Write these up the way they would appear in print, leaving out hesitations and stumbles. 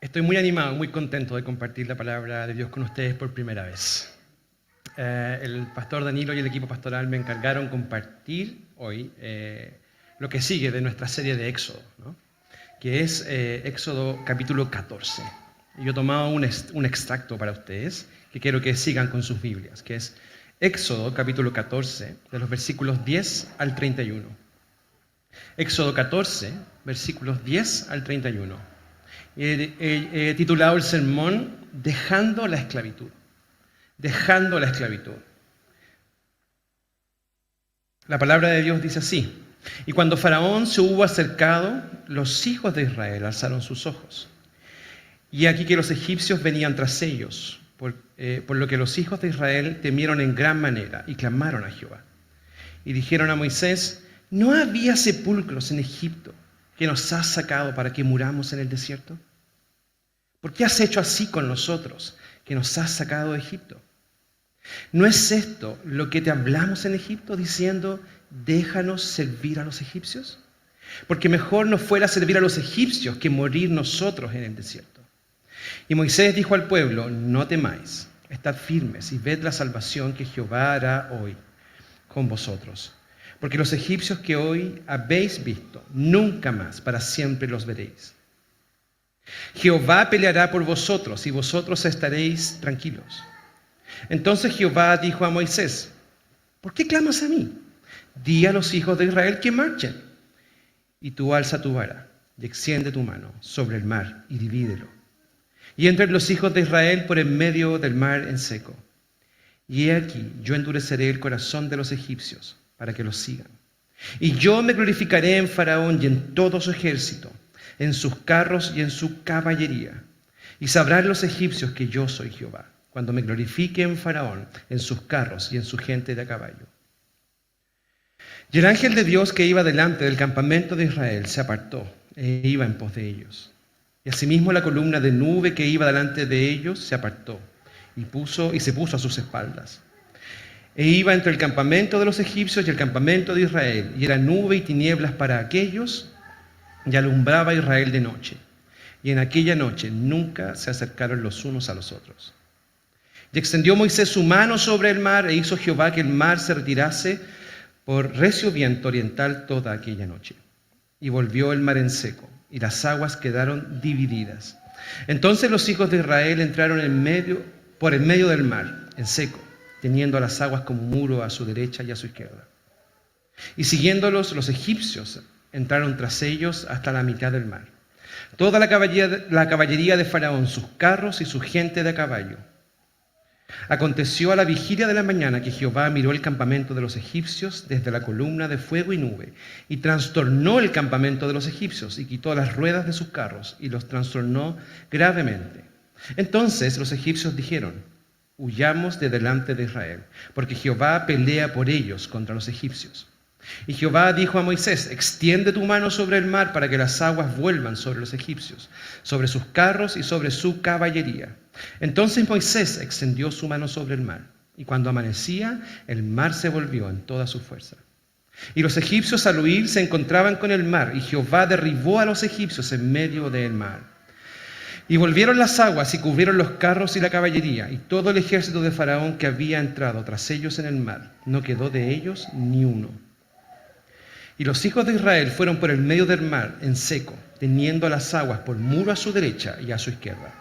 Estoy muy animado, muy contento de compartir la palabra de Dios con ustedes por primera vez. El pastor Danilo y el equipo pastoral me encargaron compartir hoy lo que sigue de nuestra serie de Éxodo, ¿no? Que es Éxodo capítulo 14. Y yo he tomado un extracto para ustedes que quiero que sigan con sus Biblias, que es Éxodo capítulo 14, de los versículos 10 al 31. Éxodo 14, versículos 10 al 31. He titulado el sermón Dejando la esclavitud. Dejando la esclavitud. La palabra de Dios dice así: y cuando Faraón se hubo acercado, los hijos de Israel alzaron sus ojos. Y aquí que los egipcios venían tras ellos, por lo que los hijos de Israel temieron en gran manera y clamaron a Jehová. Y dijeron a Moisés: ¿no había sepulcros en Egipto que nos has sacado para que muramos en el desierto? ¿Por qué has hecho así con nosotros, que nos has sacado de Egipto? ¿No es esto lo que te hablamos en Egipto, diciendo, déjanos servir a los egipcios? Porque mejor nos fuera servir a los egipcios que morir nosotros en el desierto. Y Moisés dijo al pueblo: no temáis, estad firmes y ved la salvación que Jehová hará hoy con vosotros. Porque los egipcios que hoy habéis visto, nunca más para siempre los veréis. Jehová peleará por vosotros y vosotros estaréis tranquilos. Entonces Jehová dijo a Moisés: ¿por qué clamas a mí? Di a los hijos de Israel que marchen. Y tú alza tu vara y extiende tu mano sobre el mar y divídelo. Y entren los hijos de Israel por en medio del mar en seco. Y he aquí, yo endureceré el corazón de los egipcios para que los sigan. Y yo me glorificaré en Faraón y en todo su ejército, en sus carros y en su caballería. Y sabrán los egipcios que yo soy Jehová, cuando me glorifique en Faraón, en sus carros y en su gente de a caballo. Y el ángel de Dios que iba delante del campamento de Israel se apartó e iba en pos de ellos. Y asimismo la columna de nube que iba delante de ellos se apartó y se puso a sus espaldas. E iba entre el campamento de los egipcios y el campamento de Israel, y era nube y tinieblas para aquellos, y alumbraba a Israel de noche. Y en aquella noche nunca se acercaron los unos a los otros. Y extendió Moisés su mano sobre el mar, e hizo Jehová que el mar se retirase por recio viento oriental toda aquella noche. Y volvió el mar en seco, y las aguas quedaron divididas. Entonces los hijos de Israel entraron por en medio del mar, en seco, teniendo a las aguas como muro a su derecha y a su izquierda. Y siguiéndolos los egipcios, entraron tras ellos hasta la mitad del mar. Toda la caballería de Faraón, sus carros y su gente de a caballo. Aconteció a la vigilia de la mañana que Jehová miró el campamento de los egipcios desde la columna de fuego y nube, y trastornó el campamento de los egipcios, y quitó las ruedas de sus carros, y los trastornó gravemente. Entonces los egipcios dijeron: huyamos de delante de Israel, porque Jehová pelea por ellos contra los egipcios. Y Jehová dijo a Moisés: extiende tu mano sobre el mar para que las aguas vuelvan sobre los egipcios, sobre sus carros y sobre su caballería. Entonces Moisés extendió su mano sobre el mar, y cuando amanecía, el mar se volvió en toda su fuerza. Y los egipcios al huir se encontraban con el mar, y Jehová derribó a los egipcios en medio del mar. Y volvieron las aguas y cubrieron los carros y la caballería, y todo el ejército de Faraón que había entrado tras ellos en el mar. No quedó de ellos ni uno. Y los hijos de Israel fueron por el medio del mar en seco, teniendo las aguas por muro a su derecha y a su izquierda.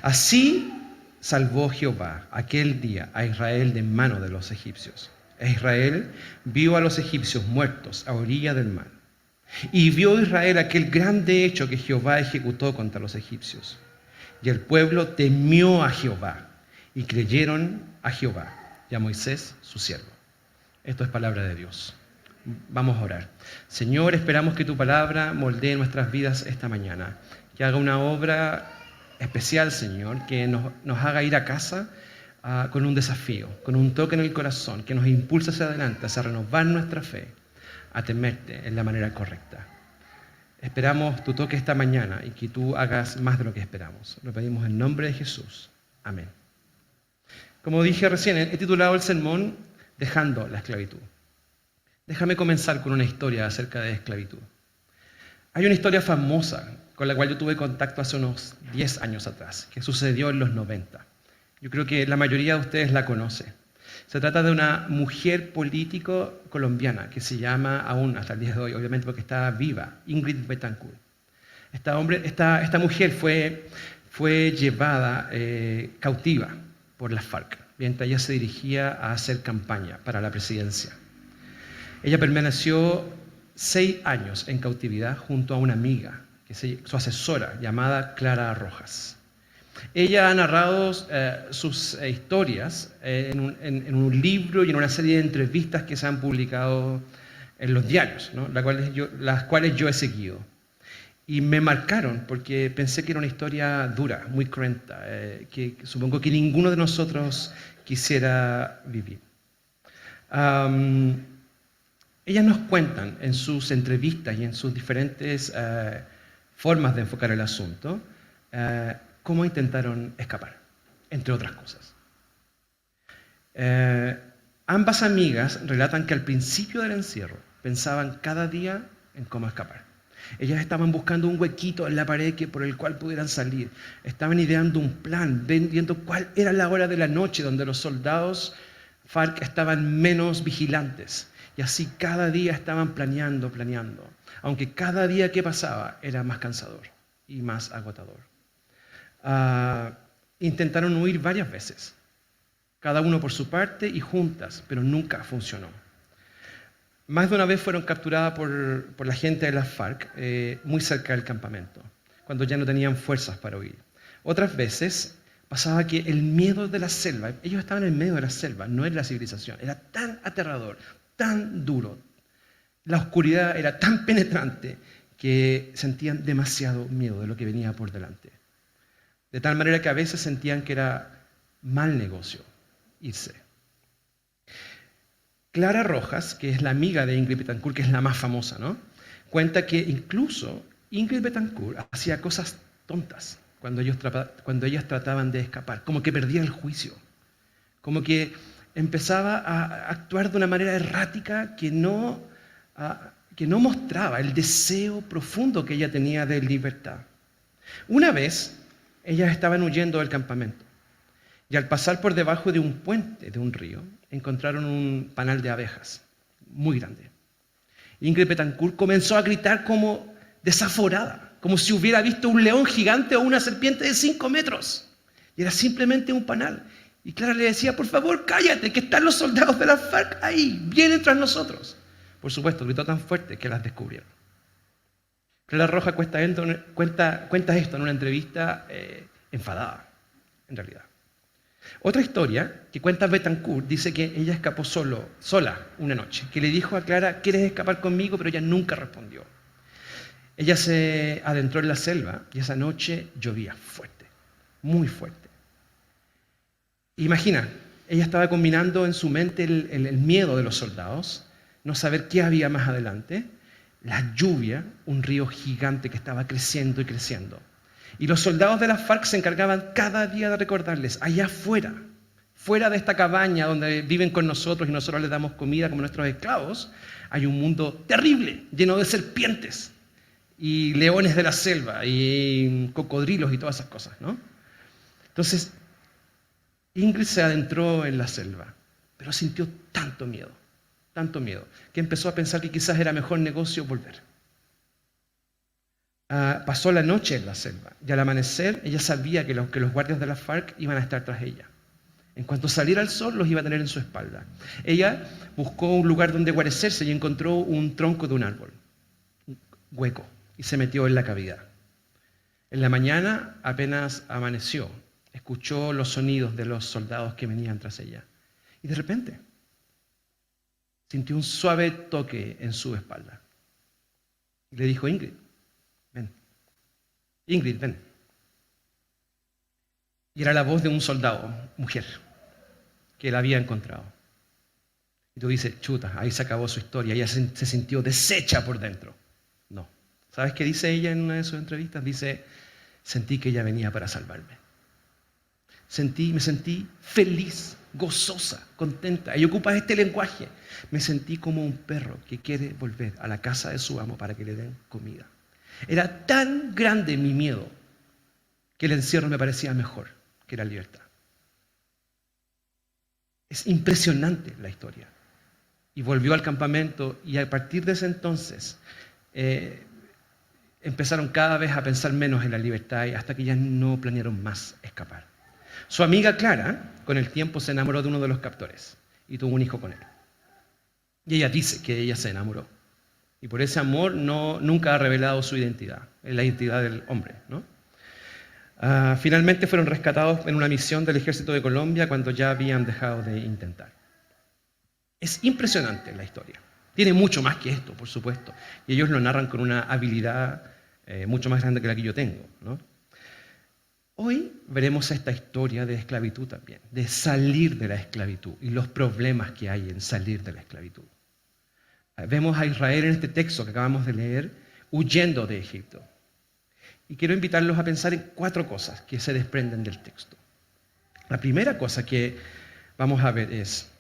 Así salvó Jehová aquel día a Israel de mano de los egipcios. E Israel vio a los egipcios muertos a orilla del mar. Y vio Israel aquel grande hecho que Jehová ejecutó contra los egipcios. Y el pueblo temió a Jehová, y creyeron a Jehová y a Moisés su siervo. Esto es palabra de Dios. Vamos a orar. Señor, esperamos que tu palabra moldee nuestras vidas esta mañana, que haga una obra especial, Señor, que nos haga ir a casa con un desafío, con un toque en el corazón, que nos impulse hacia adelante, hacia renovar nuestra fe, a temerte en la manera correcta. Esperamos tu toque esta mañana y que tú hagas más de lo que esperamos. Lo pedimos en nombre de Jesús. Amén. Como dije recién, he titulado el sermón Dejando la esclavitud. Déjame comenzar con una historia acerca de esclavitud. Hay una historia famosa con la cual yo tuve contacto hace unos 10 años atrás, que sucedió en los 90. Yo creo que la mayoría de ustedes la conoce. Se trata de una mujer político colombiana que se llama, aún hasta el día de hoy, obviamente porque está viva, Ingrid Betancourt. Esta mujer fue llevada cautiva por las FARC, mientras ella se dirigía a hacer campaña para la presidencia. Ella permaneció 6 años en cautividad junto a una amiga, su asesora, llamada Clara Rojas. Ella ha narrado sus historias en un libro y en una serie de entrevistas que se han publicado en los diarios, ¿no? las cuales yo he seguido. Y me marcaron porque pensé que era una historia dura, muy cruenta, que supongo que ninguno de nosotros quisiera vivir. Ellas nos cuentan en sus entrevistas y en sus diferentes formas de enfocar el asunto cómo intentaron escapar, entre otras cosas. Ambas amigas relatan que al principio del encierro pensaban cada día en cómo escapar. Ellas estaban buscando un huequito en la pared por el cual pudieran salir. Estaban ideando un plan, viendo cuál era la hora de la noche donde los soldados FARC estaban menos vigilantes. Y así cada día estaban planeando, aunque cada día que pasaba era más cansador y más agotador. Intentaron huir varias veces, cada uno por su parte y juntas, pero nunca funcionó. Más de una vez fueron capturadas por la gente de las FARC muy cerca del campamento, cuando ya no tenían fuerzas para huir. Otras veces pasaba que el miedo de la selva, ellos estaban en medio de la selva, no en la civilización, era tan aterrador, tan duro, la oscuridad era tan penetrante que sentían demasiado miedo de lo que venía por delante. De tal manera que a veces sentían que era mal negocio irse. Clara Rojas, que es la amiga de Ingrid Betancourt, que es la más famosa, ¿no? Cuenta que incluso Ingrid Betancourt hacía cosas tontas cuando ellas trataban de escapar, como que perdía el juicio, como que empezaba a actuar de una manera errática que no mostraba el deseo profundo que ella tenía de libertad. Una vez, ellas estaban huyendo del campamento y al pasar por debajo de un puente de un río, encontraron un panal de abejas muy grande. Ingrid Betancourt comenzó a gritar como desaforada, como si hubiera visto un león gigante o una serpiente de 5 metros. Y era simplemente un panal. Y Clara le decía, por favor, cállate, que están los soldados de la FARC ahí, vienen tras nosotros. Por supuesto, gritó tan fuerte que las descubrieron. Clara Rojas cuenta esto en una entrevista enfadada, en realidad. Otra historia que cuenta Betancourt dice que ella escapó sola una noche, que le dijo a Clara, ¿quieres escapar conmigo? Pero ella nunca respondió. Ella se adentró en la selva y esa noche llovía fuerte, muy fuerte. Imagina, ella estaba combinando en su mente el miedo de los soldados, no saber qué había más adelante, la lluvia, un río gigante que estaba creciendo y creciendo. Y los soldados de la FARC se encargaban cada día de recordarles, allá afuera, fuera de esta cabaña donde viven con nosotros y nosotros les damos comida como nuestros esclavos, hay un mundo terrible, lleno de serpientes y leones de la selva y cocodrilos y todas esas cosas, ¿no? Entonces, Ingrid se adentró en la selva, pero sintió tanto miedo, que empezó a pensar que quizás era mejor negocio volver. Pasó la noche en la selva y al amanecer ella sabía que los guardias de la FARC iban a estar tras ella. En cuanto saliera el sol los iba a tener en su espalda. Ella buscó un lugar donde guarecerse y encontró un tronco de un árbol, un hueco, y se metió en la cavidad. En la mañana apenas amaneció, escuchó los sonidos de los soldados que venían tras ella y de repente sintió un suave toque en su espalda. Y le dijo, Ingrid, ven. Ingrid, ven. Y era la voz de un soldado, mujer, que la había encontrado. Y tú dices, chuta, ahí se acabó su historia. Ella se sintió deshecha por dentro. No. ¿Sabes qué dice ella en una de sus entrevistas? Dice, sentí que ella venía para salvarme. Me sentí feliz, gozosa, contenta. Ella ocupa este lenguaje. Me sentí como un perro que quiere volver a la casa de su amo para que le den comida. Era tan grande mi miedo que el encierro me parecía mejor que la libertad. Es impresionante la historia. Y volvió al campamento y a partir de ese entonces empezaron cada vez a pensar menos en la libertad y hasta que ya no planearon más escapar. Su amiga Clara, con el tiempo, se enamoró de uno de los captores y tuvo un hijo con él. Y ella dice que ella se enamoró. Y por ese amor nunca ha revelado su identidad, la identidad del hombre, ¿no? Finalmente fueron rescatados en una misión del ejército de Colombia cuando ya habían dejado de intentar. Es impresionante la historia. Tiene mucho más que esto, por supuesto. Y ellos lo narran con una habilidad mucho más grande que la que yo tengo, ¿no? Hoy veremos esta historia de esclavitud también, de salir de la esclavitud y los problemas que hay en salir de la esclavitud. Vemos a Israel en este texto que acabamos de leer, huyendo de Egipto. Y quiero invitarlos a pensar en 4 cosas que se desprenden del texto. La primera cosa que vamos a ver es,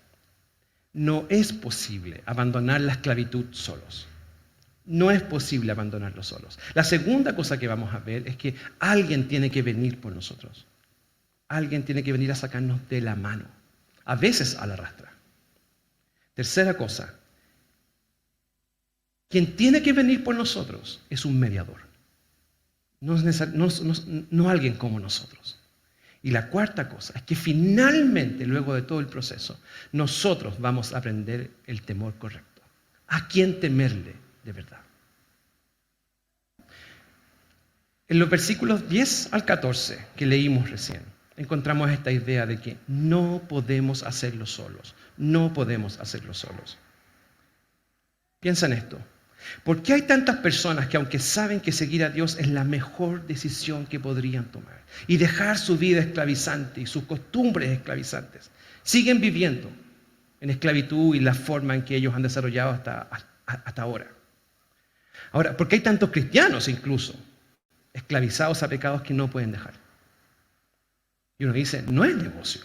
no es posible abandonar la esclavitud solos. No es posible abandonarlo solos. La segunda cosa que vamos a ver es que alguien tiene que venir por nosotros. Alguien tiene que venir a sacarnos de la mano, a veces a la rastra. Tercera cosa, quien tiene que venir por nosotros es un mediador. No alguien como nosotros. Y la cuarta cosa es que finalmente, luego de todo el proceso, nosotros vamos a aprender el temor correcto. ¿A quién temerle de verdad? En los versículos 10 al 14 que leímos recién, encontramos esta idea de que no podemos hacerlo solos. No podemos hacerlo solos. Piensa en esto. ¿Por qué hay tantas personas que, aunque saben que seguir a Dios es la mejor decisión que podrían tomar y dejar su vida esclavizante y sus costumbres esclavizantes, siguen viviendo en esclavitud y la forma en que ellos han desarrollado hasta ahora? Ahora, ¿por qué hay tantos cristianos incluso esclavizados a pecados que no pueden dejar? Y uno dice, no es negocio,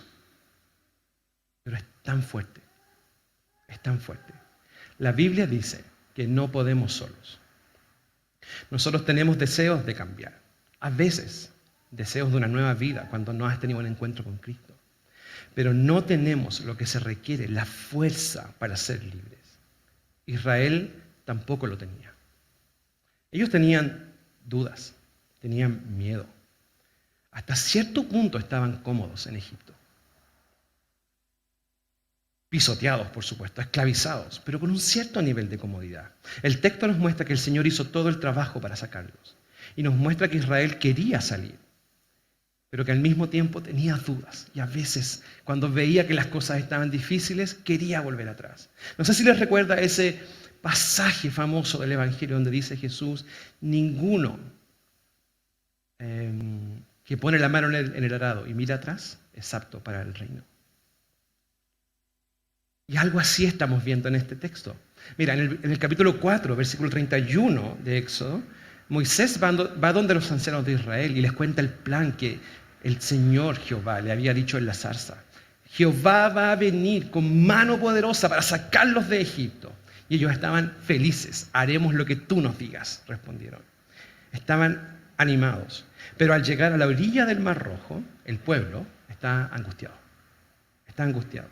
pero es tan fuerte, es tan fuerte. La Biblia dice que no podemos solos. Nosotros tenemos deseos de cambiar, a veces deseos de una nueva vida cuando no has tenido un encuentro con Cristo, pero no tenemos lo que se requiere, la fuerza para ser libres. Israel tampoco lo tenía. Ellos tenían dudas, tenían miedo. Hasta cierto punto estaban cómodos en Egipto. Pisoteados, por supuesto, esclavizados, pero con un cierto nivel de comodidad. El texto nos muestra que el Señor hizo todo el trabajo para sacarlos. Y nos muestra que Israel quería salir, pero que al mismo tiempo tenía dudas. Y a veces, cuando veía que las cosas estaban difíciles, quería volver atrás. No sé si les recuerda ese pasaje famoso del Evangelio donde dice Jesús, ninguno que pone la mano en el arado y mira atrás es apto para el reino. Y algo así estamos viendo en este texto. Mira, en el capítulo 4, versículo 31 de Éxodo, Moisés va donde los ancianos de Israel y les cuenta el plan que el Señor Jehová le había dicho en la zarza. Jehová va a venir con mano poderosa para sacarlos de Egipto. Y ellos estaban felices. Haremos lo que tú nos digas, respondieron. Estaban animados. Pero al llegar a la orilla del Mar Rojo, el pueblo está angustiado. Está angustiado.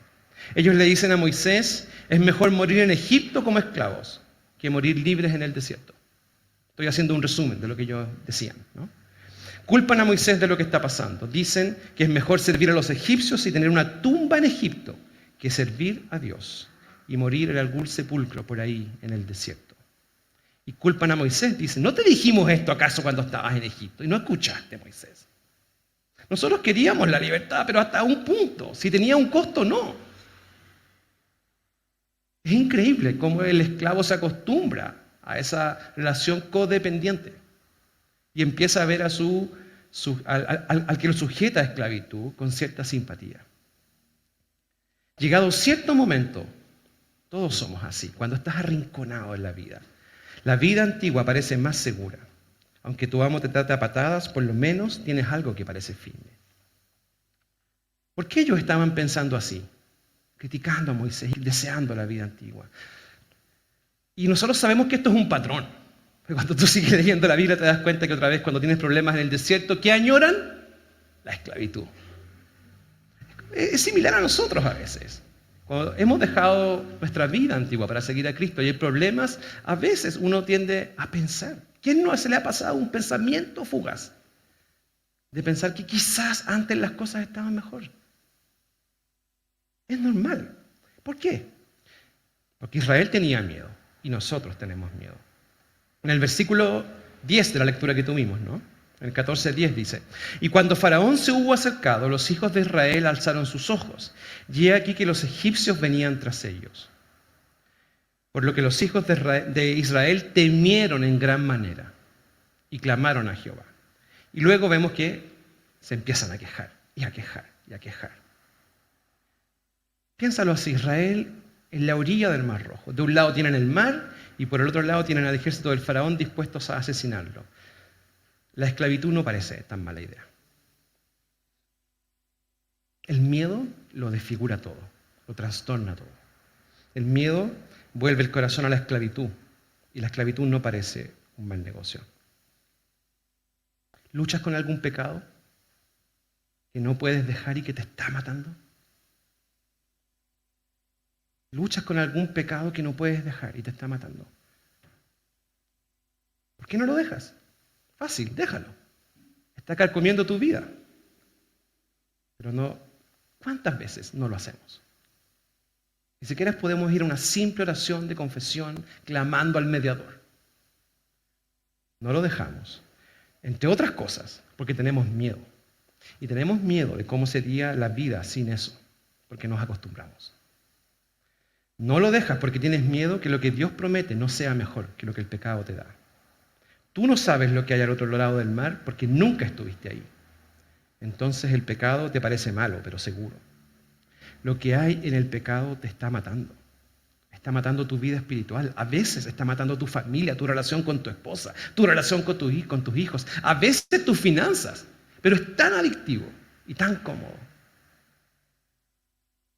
Ellos le dicen a Moisés, es mejor morir en Egipto como esclavos que morir libres en el desierto. Estoy haciendo un resumen de lo que ellos decían, ¿no? Culpan a Moisés de lo que está pasando. Dicen que es mejor servir a los egipcios y tener una tumba en Egipto que servir a Dios y morir en algún sepulcro por ahí en el desierto. Y culpan a Moisés. Dicen, ¿no te dijimos esto acaso cuando estabas en Egipto? Y no escuchaste, Moisés. Nosotros queríamos la libertad, pero hasta un punto. Si tenía un costo, no. Es increíble cómo el esclavo se acostumbra a esa relación codependiente y empieza a ver al que lo sujeta a esclavitud con cierta simpatía. Llegado cierto momento, todos somos así, cuando estás arrinconado en la vida antigua parece más segura. Aunque tu amo te trate a patadas, por lo menos tienes algo que parece firme. ¿Por qué ellos estaban pensando así? Criticando a Moisés y deseando la vida antigua. Y nosotros sabemos que esto es un patrón. Cuando tú sigues leyendo la Biblia te das cuenta que otra vez cuando tienes problemas en el desierto, ¿qué añoran? La esclavitud. Es similar a nosotros a veces. Cuando hemos dejado nuestra vida antigua para seguir a Cristo y hay problemas, a veces uno tiende a pensar. ¿Quién no se le ha pasado un pensamiento fugaz? De pensar que quizás antes las cosas estaban mejor. Es normal. ¿Por qué? Porque Israel tenía miedo y nosotros tenemos miedo. En el versículo 10 de la lectura que tuvimos, ¿no? En el 14:10 dice: y cuando Faraón se hubo acercado, los hijos de Israel alzaron sus ojos, y he aquí que los egipcios venían tras ellos. Por lo que los hijos de Israel temieron en gran manera y clamaron a Jehová. Y luego vemos que se empiezan a quejar, y a quejar, y a quejar. Piénsalo así: Israel en la orilla del Mar Rojo. De un lado tienen el mar, y por el otro lado tienen al ejército del Faraón dispuestos a asesinarlo. La esclavitud no parece tan mala idea. El miedo lo desfigura todo, lo trastorna todo. El miedo vuelve el corazón a la esclavitud, y la esclavitud no parece un mal negocio. ¿Luchas con algún pecado que no puedes dejar y que te está matando? ¿Luchas con algún pecado que no puedes dejar y te está matando? ¿Por qué no lo dejas? Fácil, déjalo. Está carcomiendo tu vida. Pero no, ¿cuántas veces no lo hacemos? Ni siquiera podemos ir a una simple oración de confesión clamando al mediador. No lo dejamos. Entre otras cosas, porque tenemos miedo. Y tenemos miedo de cómo sería la vida sin eso, porque nos acostumbramos. No lo dejas porque tienes miedo que lo que Dios promete no sea mejor que lo que el pecado te da. Tú no sabes lo que hay al otro lado del mar porque nunca estuviste ahí. Entonces el pecado te parece malo, pero seguro. Lo que hay en el pecado te está matando. Está matando tu vida espiritual. A veces está matando tu familia, tu relación con tu esposa, tu relación con tus hijos. A veces tus finanzas. Pero es tan adictivo y tan cómodo.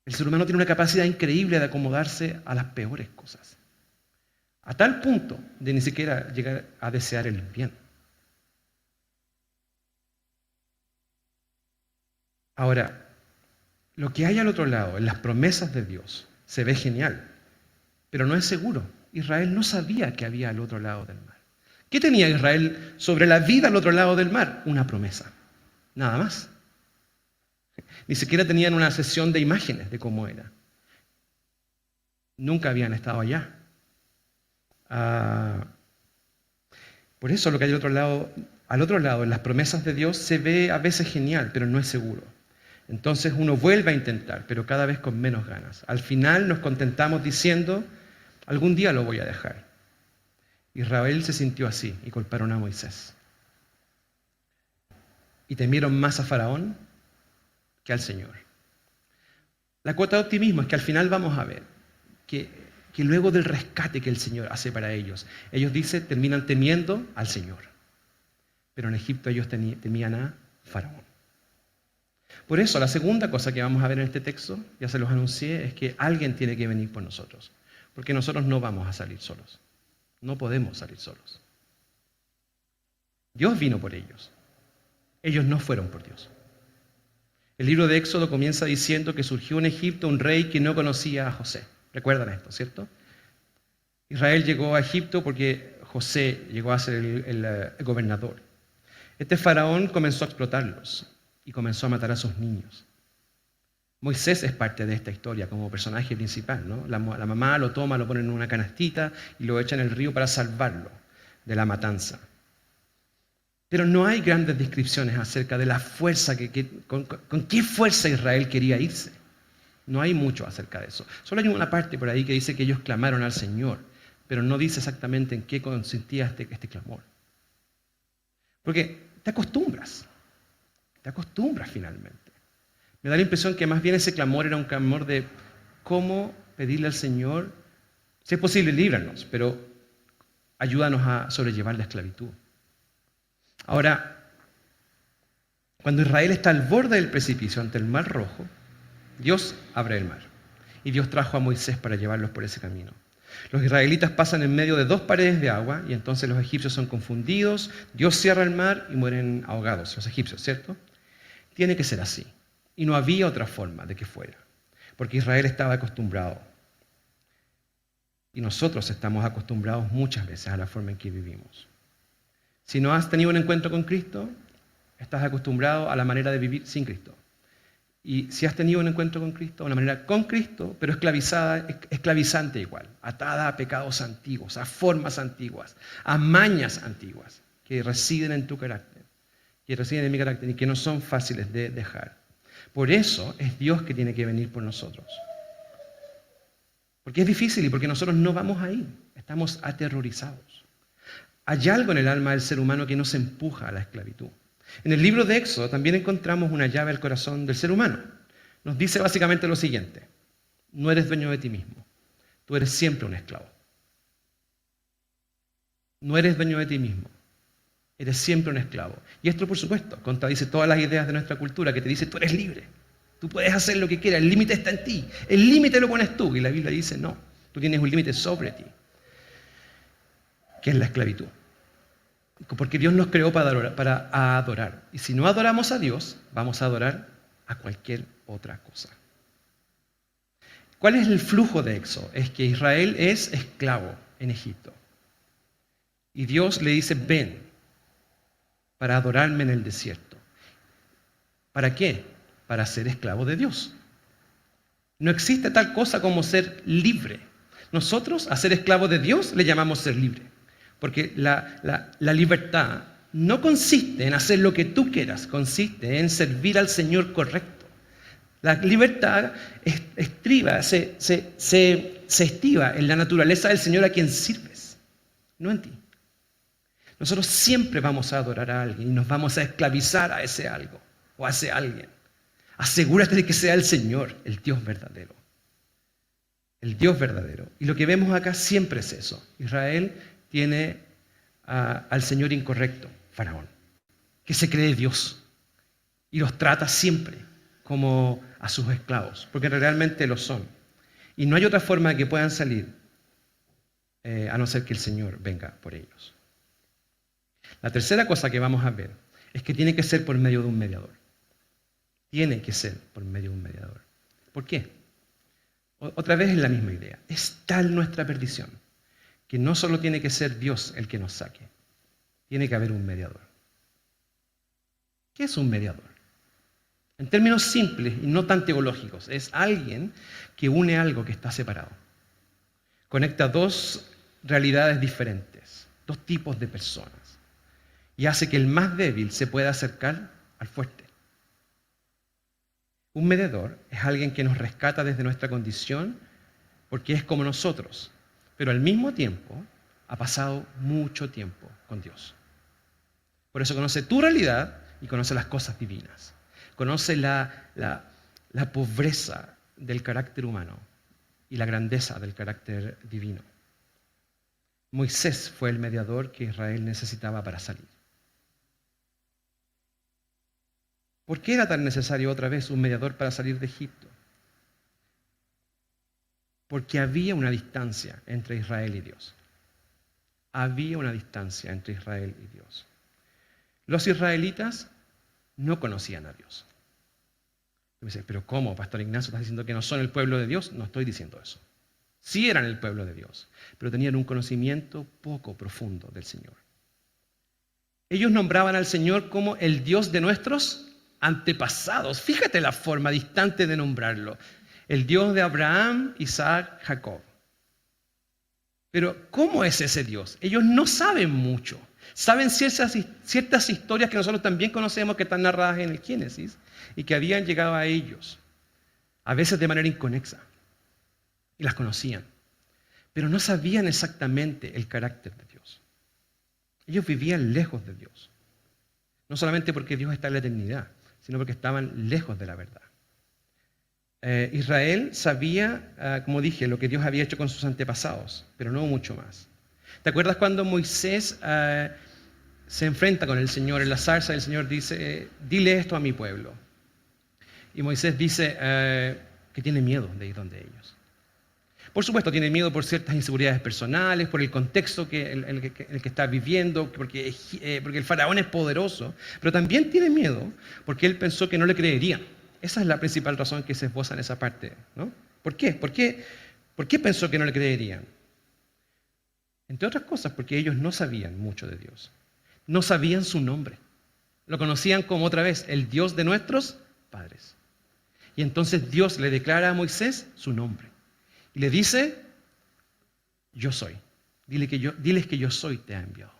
El ser humano tiene una capacidad increíble de acomodarse a las peores cosas. A tal punto de ni siquiera llegar a desear el bien. Ahora, lo que hay al otro lado, en las promesas de Dios, se ve genial, pero no es seguro. Israel no sabía que había al otro lado del mar. ¿Qué tenía Israel sobre la vida al otro lado del mar? Una promesa, nada más. Ni siquiera tenían una sesión de imágenes de cómo era. Nunca habían estado allá. Por eso lo que hay al otro lado, en las promesas de Dios, se ve a veces genial, pero no es seguro. Entonces uno vuelve a intentar, pero cada vez con menos ganas. Al final nos contentamos diciendo, algún día lo voy a dejar. Israel se sintió así y culparon a Moisés. Y temieron más a Faraón que al Señor. La cuota de optimismo es que al final vamos a ver que luego del rescate que el Señor hace para ellos, ellos terminan temiendo al Señor. Pero en Egipto ellos temían a Faraón. Por eso, la segunda cosa que vamos a ver en este texto, ya se los anuncié, es que alguien tiene que venir por nosotros. Porque nosotros no vamos a salir solos. No podemos salir solos. Dios vino por ellos. Ellos no fueron por Dios. El libro de Éxodo comienza diciendo que surgió en Egipto un rey que no conocía a José. Recuerdan esto, ¿cierto? Israel llegó a Egipto porque José llegó a ser el gobernador. Este faraón comenzó a explotarlos y comenzó a matar a sus niños. Moisés es parte de esta historia como personaje principal, ¿no? La mamá lo toma, lo pone en una canastita y lo echa en el río para salvarlo de la matanza. Pero no hay grandes descripciones acerca de la fuerza, con qué fuerza Israel quería irse. No hay mucho acerca de eso. Solo hay una parte por ahí que dice que ellos clamaron al Señor, pero no dice exactamente en qué consistía este clamor. Porque te acostumbras finalmente. Me da la impresión que más bien ese clamor era un clamor de cómo pedirle al Señor, si es posible, líbranos, pero ayúdanos a sobrellevar la esclavitud. Ahora, cuando Israel está al borde del precipicio ante el Mar Rojo, Dios abre el mar y Dios trajo a Moisés para llevarlos por ese camino. Los israelitas pasan en medio de 2 paredes de agua y entonces los egipcios son confundidos, Dios cierra el mar y mueren ahogados los egipcios, ¿cierto? Tiene que ser así. Y no había otra forma de que fuera, porque Israel estaba acostumbrado. Y nosotros estamos acostumbrados muchas veces a la forma en que vivimos. Si no has tenido un encuentro con Cristo, estás acostumbrado a la manera de vivir sin Cristo. Y si has tenido un encuentro con Cristo, una manera con Cristo, pero esclavizante igual, atada a pecados antiguos, a formas antiguas, a mañas antiguas que residen en tu carácter, que residen en mi carácter y que no son fáciles de dejar. Por eso es Dios que tiene que venir por nosotros. Porque es difícil y porque nosotros no vamos ahí, estamos aterrorizados. Hay algo en el alma del ser humano que nos empuja a la esclavitud. En el libro de Éxodo también encontramos una llave al corazón del ser humano. Nos dice básicamente lo siguiente: no eres dueño de ti mismo, tú eres siempre un esclavo. No eres dueño de ti mismo, eres siempre un esclavo. Y esto, por supuesto, contradice todas las ideas de nuestra cultura que te dice: tú eres libre, tú puedes hacer lo que quieras, el límite está en ti, el límite lo pones tú. Y la Biblia dice: no, tú tienes un límite sobre ti, que es la esclavitud. Porque Dios nos creó para adorar. Y si no adoramos a Dios, vamos a adorar a cualquier otra cosa. ¿Cuál es el flujo de Éxodo? Es que Israel es esclavo en Egipto. Y Dios le dice: ven para adorarme en el desierto. ¿Para qué? Para ser esclavo de Dios. No existe tal cosa como ser libre. Nosotros a ser esclavo de Dios le llamamos ser libre. Porque la libertad no consiste en hacer lo que tú quieras, consiste en servir al Señor correcto. La libertad se estiva en la naturaleza del Señor a quien sirves, no en ti. Nosotros siempre vamos a adorar a alguien y nos vamos a esclavizar a ese algo o a ese alguien. Asegúrate de que sea el Señor, el Dios verdadero. El Dios verdadero. Y lo que vemos acá siempre es eso. Israel tiene al Señor incorrecto, Faraón, que se cree Dios y los trata siempre como a sus esclavos, porque realmente lo son. Y no hay otra forma de que puedan salir a no ser que el Señor venga por ellos. La tercera cosa que vamos a ver es que tiene que ser por medio de un mediador. Tiene que ser por medio de un mediador. ¿Por qué? Otra vez es la misma idea. Es tal nuestra perdición que no solo tiene que ser Dios el que nos saque, tiene que haber un mediador. ¿Qué es un mediador? En términos simples y no tan teológicos, es alguien que une algo que está separado. Conecta 2 realidades diferentes, 2 tipos de personas, y hace que el más débil se pueda acercar al fuerte. Un mediador es alguien que nos rescata desde nuestra condición porque es como nosotros, pero al mismo tiempo ha pasado mucho tiempo con Dios. Por eso conoce tu realidad y conoce las cosas divinas. Conoce la pobreza del carácter humano y la grandeza del carácter divino. Moisés fue el mediador que Israel necesitaba para salir. ¿Por qué era tan necesario otra vez un mediador para salir de Egipto? Porque había una distancia entre Israel y Dios. Había una distancia entre Israel y Dios. Los israelitas no conocían a Dios. Y me dice: ¿pero cómo, Pastor Ignacio? ¿Estás diciendo que no son el pueblo de Dios? No estoy diciendo eso. Sí eran el pueblo de Dios, pero tenían un conocimiento poco profundo del Señor. Ellos nombraban al Señor como el Dios de nuestros antepasados. Fíjate la forma distante de nombrarlo. El Dios de Abraham, Isaac, Jacob. Pero ¿cómo es ese Dios? Ellos no saben mucho. Saben ciertas historias que nosotros también conocemos que están narradas en el Génesis y que habían llegado a ellos, a veces de manera inconexa. Y las conocían. Pero no sabían exactamente el carácter de Dios. Ellos vivían lejos de Dios. No solamente porque Dios está en la eternidad, sino porque estaban lejos de la verdad. Israel sabía, como dije, lo que Dios había hecho con sus antepasados, pero no mucho más. ¿Te acuerdas cuando Moisés se enfrenta con el Señor en la zarza? El Señor dice: dile esto a mi pueblo. Y Moisés dice que tiene miedo de ir donde ellos. Por supuesto, tiene miedo por ciertas inseguridades personales, por el contexto en el que está viviendo, porque el faraón es poderoso, pero también tiene miedo porque él pensó que no le creerían. Esa es la principal razón que se esboza en esa parte, ¿no? ¿Por qué? ¿Por qué pensó que no le creerían? Entre otras cosas, porque ellos no sabían mucho de Dios. No sabían su nombre. Lo conocían como otra vez, el Dios de nuestros padres. Y entonces Dios le declara a Moisés su nombre. Y le dice, yo soy. Diles que yo soy te ha enviado.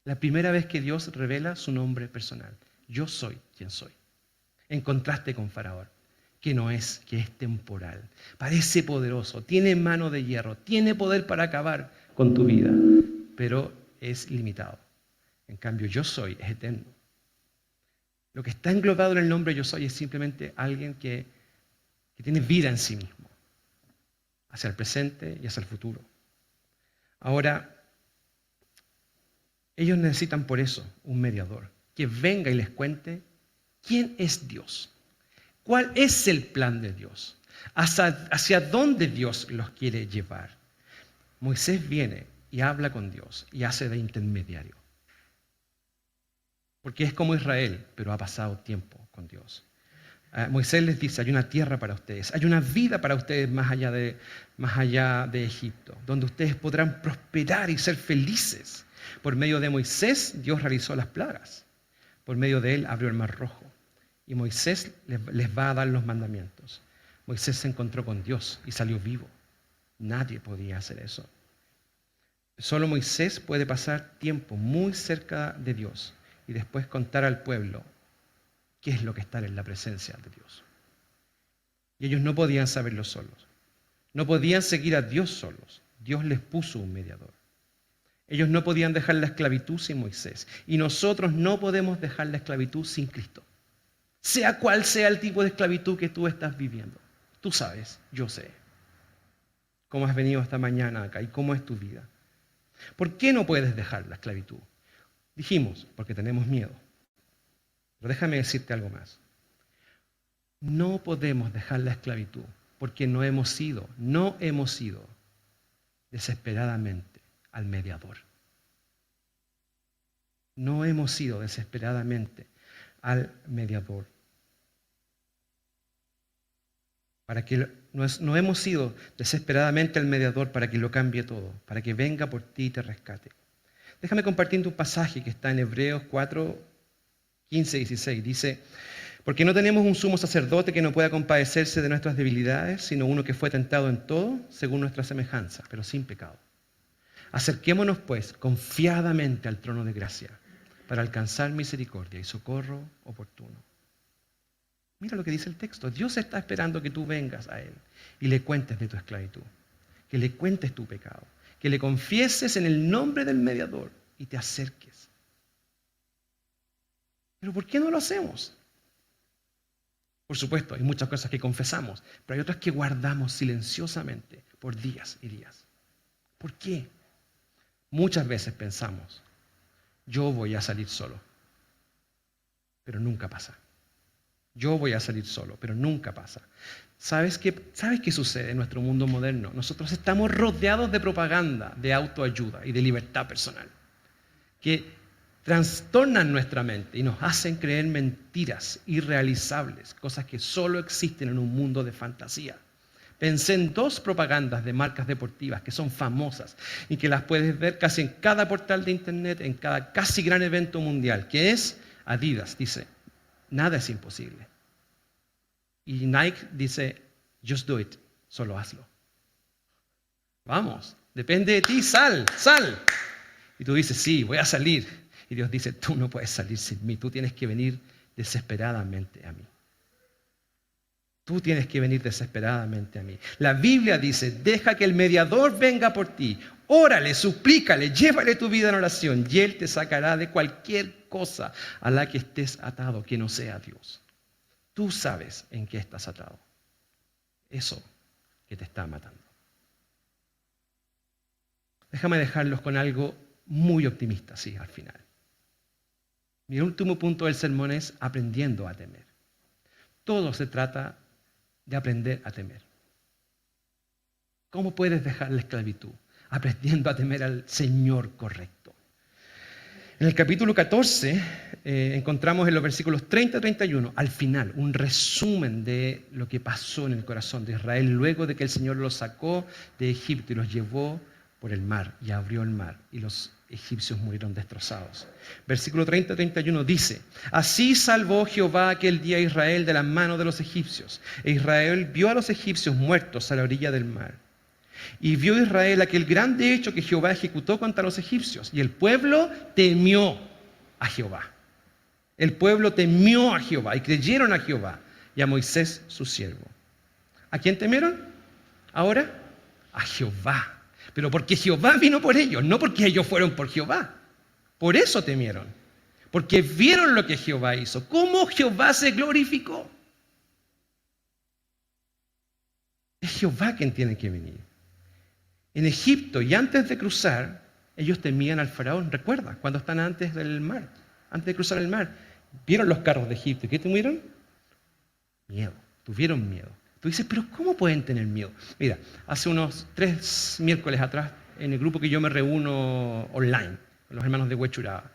La primera vez que Dios revela su nombre personal. Yo soy quien soy. En contraste con Faraón, que no es, que es temporal. Parece poderoso, tiene mano de hierro, tiene poder para acabar con tu vida, pero es limitado. En cambio, yo soy, es eterno. Lo que está englobado en el nombre yo soy es simplemente alguien que tiene vida en sí mismo, hacia el presente y hacia el futuro. Ahora, ellos necesitan por eso un mediador, que venga y les cuente quién es Dios, cuál es el plan de Dios, hacia dónde Dios los quiere llevar. Moisés viene y habla con Dios y hace de intermediario. Porque es como Israel, pero ha pasado tiempo con Dios. Moisés les dice, hay una tierra para ustedes, hay una vida para ustedes más allá de Egipto, donde ustedes podrán prosperar y ser felices. Por medio de Moisés, Dios realizó las plagas. Por medio de él abrió el mar rojo. Y Moisés les va a dar los mandamientos. Moisés se encontró con Dios y salió vivo. Nadie podía hacer eso. Solo Moisés puede pasar tiempo muy cerca de Dios y después contar al pueblo qué es lo que está en la presencia de Dios. Y ellos no podían saberlo solos. No podían seguir a Dios solos. Dios les puso un mediador. Ellos no podían dejar la esclavitud sin Moisés. Y nosotros no podemos dejar la esclavitud sin Cristo. Sea cual sea el tipo de esclavitud que tú estás viviendo. Tú sabes, yo sé. Cómo has venido esta mañana acá y cómo es tu vida. ¿Por qué no puedes dejar la esclavitud? Dijimos, porque tenemos miedo. Pero déjame decirte algo más. No podemos dejar la esclavitud porque no hemos ido desesperadamente al mediador. No hemos ido desesperadamente al mediador. No hemos ido desesperadamente al mediador para que lo cambie todo, para que venga por ti y te rescate. Déjame compartirte un pasaje que está en Hebreos 4, 15 y 16. Dice, porque no tenemos un sumo sacerdote que no pueda compadecerse de nuestras debilidades, sino uno que fue tentado en todo, según nuestra semejanza, pero sin pecado. Acerquémonos, pues, confiadamente al trono de gracia, para alcanzar misericordia y socorro oportuno. Mira lo que dice el texto. Dios está esperando que tú vengas a Él y le cuentes de tu esclavitud, que le cuentes tu pecado, que le confieses en el nombre del mediador y te acerques. Pero ¿por qué no lo hacemos? Por supuesto, hay muchas cosas que confesamos, pero hay otras que guardamos silenciosamente por días y días. ¿Por qué? Muchas veces pensamos, yo voy a salir solo, pero nunca pasa. Yo voy a salir solo, pero nunca pasa. ¿Sabes qué sucede en nuestro mundo moderno? Nosotros estamos rodeados de propaganda, de autoayuda y de libertad personal, que trastornan nuestra mente y nos hacen creer mentiras irrealizables, cosas que solo existen en un mundo de fantasía. Pensé en 2 propagandas de marcas deportivas que son famosas y que las puedes ver casi en cada portal de internet, en cada casi gran evento mundial, que es Adidas, dice, nada es imposible. Y Nike dice, just do it, solo hazlo. Vamos, depende de ti, sal. Y tú dices, sí, voy a salir. Y Dios dice, tú no puedes salir sin mí, tú tienes que venir desesperadamente a mí. Tú tienes que venir desesperadamente a mí. La Biblia dice, deja que el mediador venga por ti. Órale, suplícale, llévale tu vida en oración y Él te sacará de cualquier cosa a la que estés atado, que no sea Dios. Tú sabes en qué estás atado. Eso que te está matando. Déjame dejarlos con algo muy optimista, sí, al final. Mi último punto del sermón es aprendiendo a temer. Todo se trata de aprender a temer. ¿Cómo puedes dejar la esclavitud? Aprendiendo a temer al Señor correcto. En el capítulo 14 encontramos en los versículos 30 y 31, al final, un resumen de lo que pasó en el corazón de Israel luego de que el Señor los sacó de Egipto y los llevó por el mar y abrió el mar y los egipcios murieron destrozados. Versículo 30 y 31 dice: así salvó Jehová aquel día a Israel de las manos de los egipcios. E Israel vio a los egipcios muertos a la orilla del mar. Y vio Israel aquel grande hecho que Jehová ejecutó contra los egipcios. Y el pueblo temió a Jehová. El pueblo temió a Jehová y creyeron a Jehová y a Moisés su siervo. ¿A quién temieron? Ahora, a Jehová. Pero porque Jehová vino por ellos, no porque ellos fueron por Jehová. Por eso temieron. Porque vieron lo que Jehová hizo. ¿Cómo Jehová se glorificó? Es Jehová quien tiene que venir. En Egipto y antes de cruzar, ellos temían al faraón. ¿Recuerda? Cuando están antes del mar, antes de cruzar el mar, vieron los carros de Egipto. ¿Y qué tuvieron? Miedo. Tuvieron miedo. Tú dices, pero ¿cómo pueden tener miedo? Mira, hace unos 3 miércoles atrás, en el grupo que yo me reúno online, con los hermanos de Huechuraba,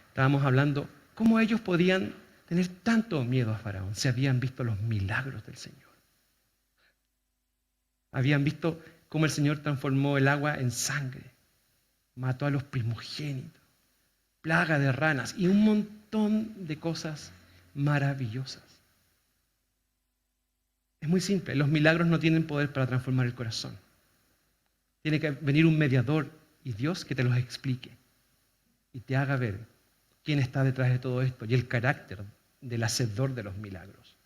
estábamos hablando cómo ellos podían tener tanto miedo a faraón. Se habían visto los milagros del Señor. Habían visto cómo el Señor transformó el agua en sangre, mató a los primogénitos, plaga de ranas y un montón de cosas maravillosas. Es muy simple, los milagros no tienen poder para transformar el corazón. Tiene que venir un mediador y Dios que te los explique y te haga ver quién está detrás de todo esto y el carácter del hacedor de los milagros.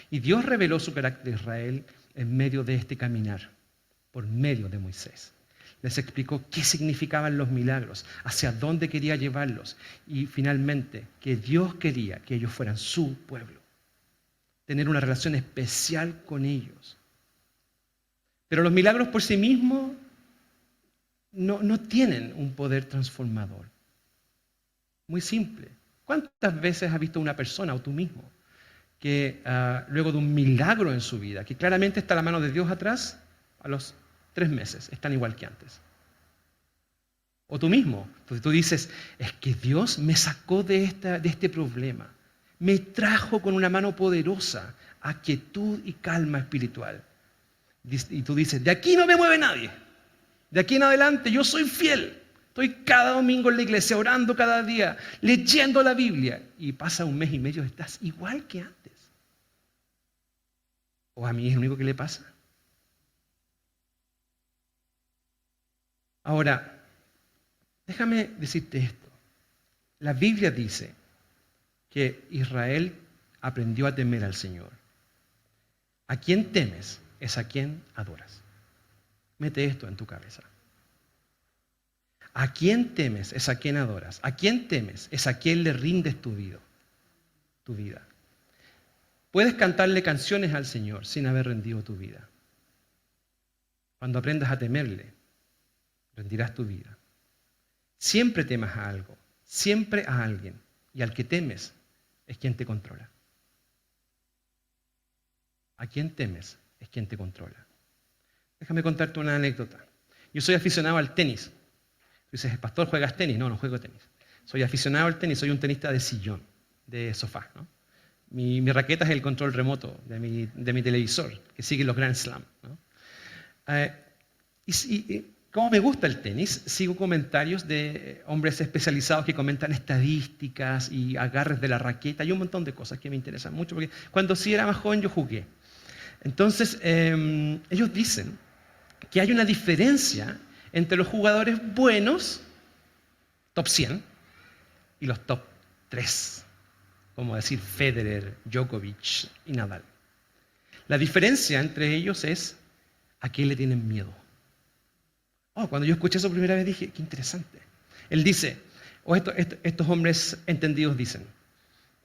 Y Dios reveló su carácter a Israel en medio de este caminar, por medio de Moisés. Les explicó qué significaban los milagros, hacia dónde quería llevarlos y finalmente que Dios quería que ellos fueran su pueblo, tener una relación especial con ellos. Pero los milagros por sí mismos no tienen un poder transformador. Muy simple. ¿Cuántas veces has visto una persona o tú mismo que luego de un milagro en su vida, que claramente está la mano de Dios atrás, a los 3 meses están igual que antes? O tú mismo. Entonces tú dices, es que Dios me sacó de este problema. Me trajo con una mano poderosa a quietud y calma espiritual. Y tú dices, de aquí no me mueve nadie. De aquí en adelante yo soy fiel. Estoy cada domingo en la iglesia, orando cada día, leyendo la Biblia. Y pasa 1 mes y medio, estás igual que antes. ¿O a mí es lo único que le pasa? Ahora, déjame decirte esto. La Biblia dice que Israel aprendió a temer al Señor. A quien temes es a quien adoras. Mete esto en tu cabeza. A quien temes es a quien adoras. A quien temes es a quien le rindes tu vida. Puedes cantarle canciones al Señor sin haber rendido tu vida. Cuando aprendas a temerle, rendirás tu vida. Siempre temas a algo, siempre a alguien, y al que temes es quien te controla. A quien temes es quien te controla. Déjame contarte una anécdota. Yo soy aficionado al tenis. Tú dices, pastor, ¿juegas tenis? No, no juego tenis. Soy aficionado al tenis, soy un tenista de sillón, de sofá, ¿no? Mi raqueta es el control remoto de mi televisor, que sigue los Grand Slam, ¿no? Como me gusta el tenis, sigo comentarios de hombres especializados que comentan estadísticas y agarres de la raqueta y un montón de cosas que me interesan mucho, porque cuando sí era más joven yo jugué. Entonces, ellos dicen que hay una diferencia entre los jugadores buenos, top 100, y los top 3, como decir Federer, Djokovic y Nadal. La diferencia entre ellos es a quién le tienen miedo. Cuando yo escuché eso por primera vez dije, qué interesante. Él dice, estos hombres entendidos dicen,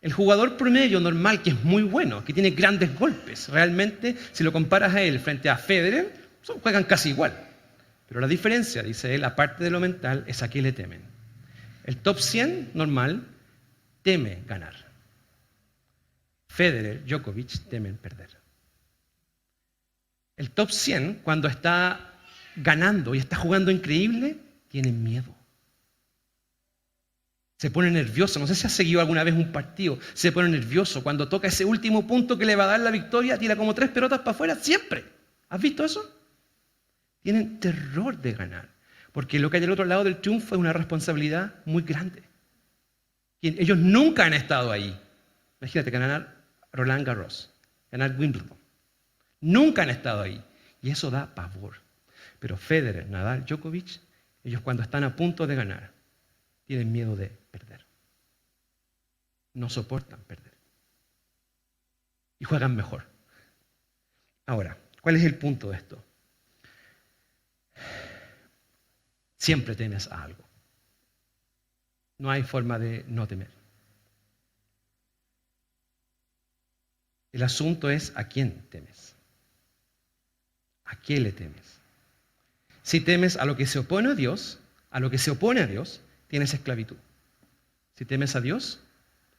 el jugador promedio normal, que es muy bueno, que tiene grandes golpes, realmente, si lo comparas a él frente a Federer, juegan casi igual. Pero la diferencia, dice él, aparte de lo mental, es a quién le temen. El top 100 normal teme ganar. Federer, Djokovic temen perder. El top 100, cuando está ganando y está jugando increíble, tienen miedo. Se pone nervioso. No sé si has seguido alguna vez un partido. Se pone nervioso. Cuando toca ese último punto que le va a dar la victoria, tira como 3 pelotas para afuera, siempre. ¿Has visto eso? Tienen terror de ganar. Porque lo que hay al otro lado del triunfo es una responsabilidad muy grande. Y ellos nunca han estado ahí. Imagínate ganar Roland Garros, ganar Wimbledon. Nunca han estado ahí. Y eso da pavor. Pero Federer, Nadal, Djokovic, ellos cuando están a punto de ganar, tienen miedo de perder. No soportan perder. Y juegan mejor. Ahora, ¿cuál es el punto de esto? Siempre temes a algo. No hay forma de no temer. El asunto es a quién temes. ¿A qué le temes? Si temes a lo que se opone a Dios, tienes esclavitud. Si temes a Dios,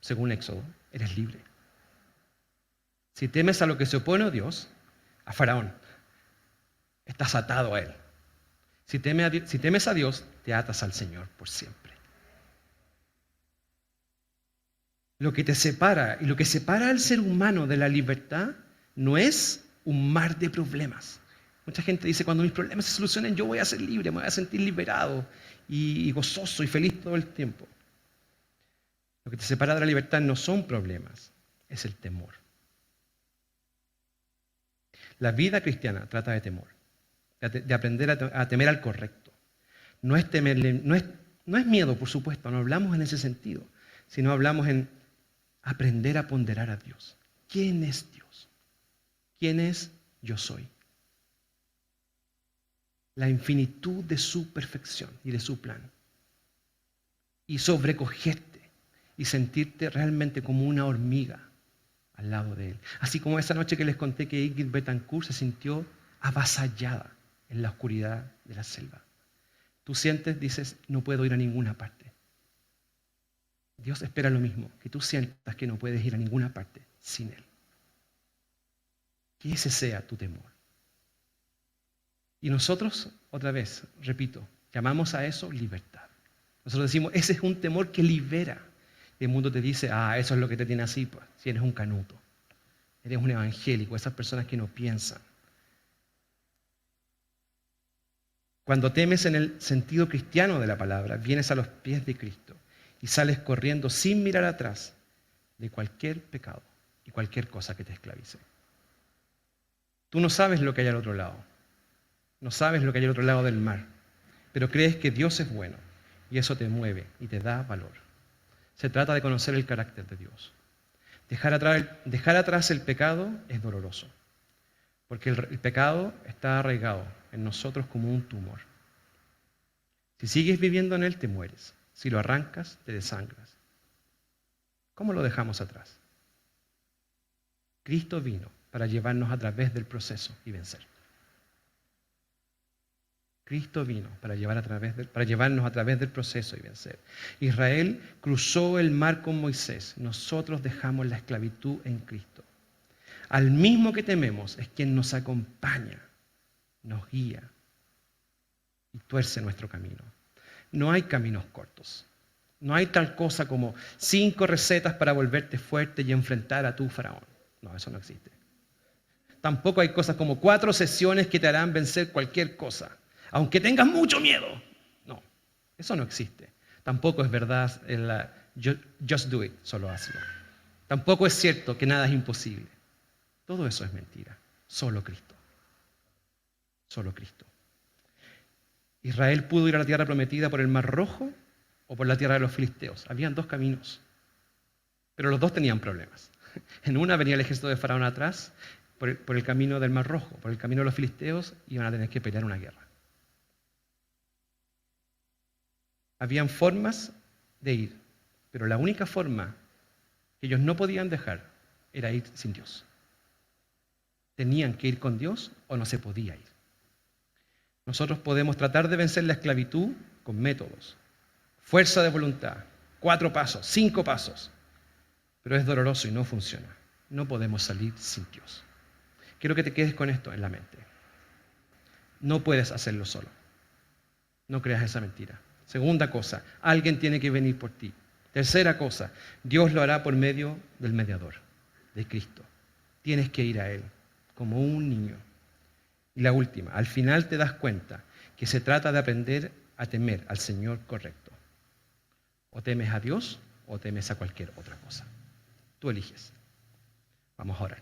según Éxodo, eres libre. Si temes a lo que se opone a Dios, a Faraón, estás atado a él. Si temes a Dios, te atas al Señor por siempre. Lo que te separa y lo que separa al ser humano de la libertad no es un mar de problemas. Mucha gente dice, cuando mis problemas se solucionen, yo voy a ser libre, me voy a sentir liberado y gozoso y feliz todo el tiempo. Lo que te separa de la libertad no son problemas, es el temor. La vida cristiana trata de temor, de aprender a temer al correcto. No es temerle, no es miedo, por supuesto, no hablamos en ese sentido, sino hablamos en aprender a ponderar a Dios. ¿Quién es Dios? ¿Quién es yo soy? La infinitud de su perfección y de su plan. Y sobrecogerte y sentirte realmente como una hormiga al lado de Él. Así como esa noche que les conté que Ingrid Betancourt se sintió avasallada en la oscuridad de la selva. Tú sientes, dices, no puedo ir a ninguna parte. Dios espera lo mismo, que tú sientas que no puedes ir a ninguna parte sin Él. Que ese sea tu temor. Y nosotros, otra vez, repito, llamamos a eso libertad. Nosotros decimos, ese es un temor que libera. Y el mundo te dice, eso es lo que te tiene así, pues, si eres un canuto. Eres un evangélico, esas personas que no piensan. Cuando temes en el sentido cristiano de la palabra, vienes a los pies de Cristo y sales corriendo sin mirar atrás de cualquier pecado y cualquier cosa que te esclavice. Tú no sabes lo que hay al otro lado. No sabes lo que hay al otro lado del mar, pero crees que Dios es bueno y eso te mueve y te da valor. Se trata de conocer el carácter de Dios. Dejar atrás el pecado es doloroso, porque el pecado está arraigado en nosotros como un tumor. Si sigues viviendo en él, te mueres. Si lo arrancas, te desangras. ¿Cómo lo dejamos atrás? Cristo vino para llevarnos a través del proceso y vencer. Cristo vino para llevarnos a través del proceso y vencer. Israel cruzó el mar con Moisés. Nosotros dejamos la esclavitud en Cristo. Al mismo que tememos es quien nos acompaña, nos guía y tuerce nuestro camino. No hay caminos cortos. No hay tal cosa como 5 recetas para volverte fuerte y enfrentar a tu faraón. No, eso no existe. Tampoco hay cosas como 4 sesiones que te harán vencer cualquier cosa, aunque tengas mucho miedo. No, eso no existe. Tampoco es verdad just do it, solo hazlo. Tampoco es cierto que nada es imposible. Todo eso es mentira. Solo Cristo. Solo Cristo. Israel pudo ir a la tierra prometida por el Mar Rojo o por la tierra de los filisteos. Habían 2 caminos, pero los 2 tenían problemas. En una venía el ejército de Faraón atrás por el camino del Mar Rojo, por el camino de los filisteos iban a tener que pelear una guerra. Habían formas de ir, pero la única forma que ellos no podían dejar era ir sin Dios. Tenían que ir con Dios o no se podía ir. Nosotros podemos tratar de vencer la esclavitud con métodos, fuerza de voluntad, 4 pasos, 5 pasos, pero es doloroso y no funciona. No podemos salir sin Dios. Quiero que te quedes con esto en la mente. No puedes hacerlo solo. No creas esa mentira. Segunda cosa, alguien tiene que venir por ti. Tercera cosa, Dios lo hará por medio del mediador, de Cristo. Tienes que ir a Él, como un niño. Y la última, al final te das cuenta que se trata de aprender a temer al Señor correcto. O temes a Dios o temes a cualquier otra cosa. Tú eliges. Vamos a orar.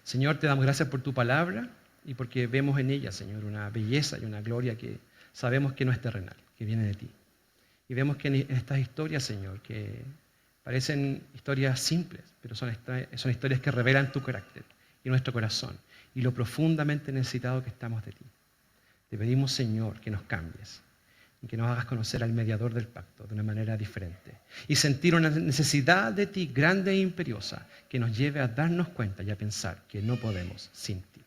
Señor, te damos gracias por tu palabra y porque vemos en ella, Señor, una belleza y una gloria que sabemos que no es terrenal, que viene de ti. Y vemos que en estas historias, Señor, que parecen historias simples, pero son historias que revelan tu carácter y nuestro corazón y lo profundamente necesitado que estamos de ti. Te pedimos, Señor, que nos cambies y que nos hagas conocer al mediador del pacto de una manera diferente y sentir una necesidad de ti grande e imperiosa que nos lleve a darnos cuenta y a pensar que no podemos sin ti.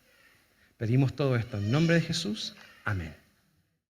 Pedimos todo esto en nombre de Jesús. Amén.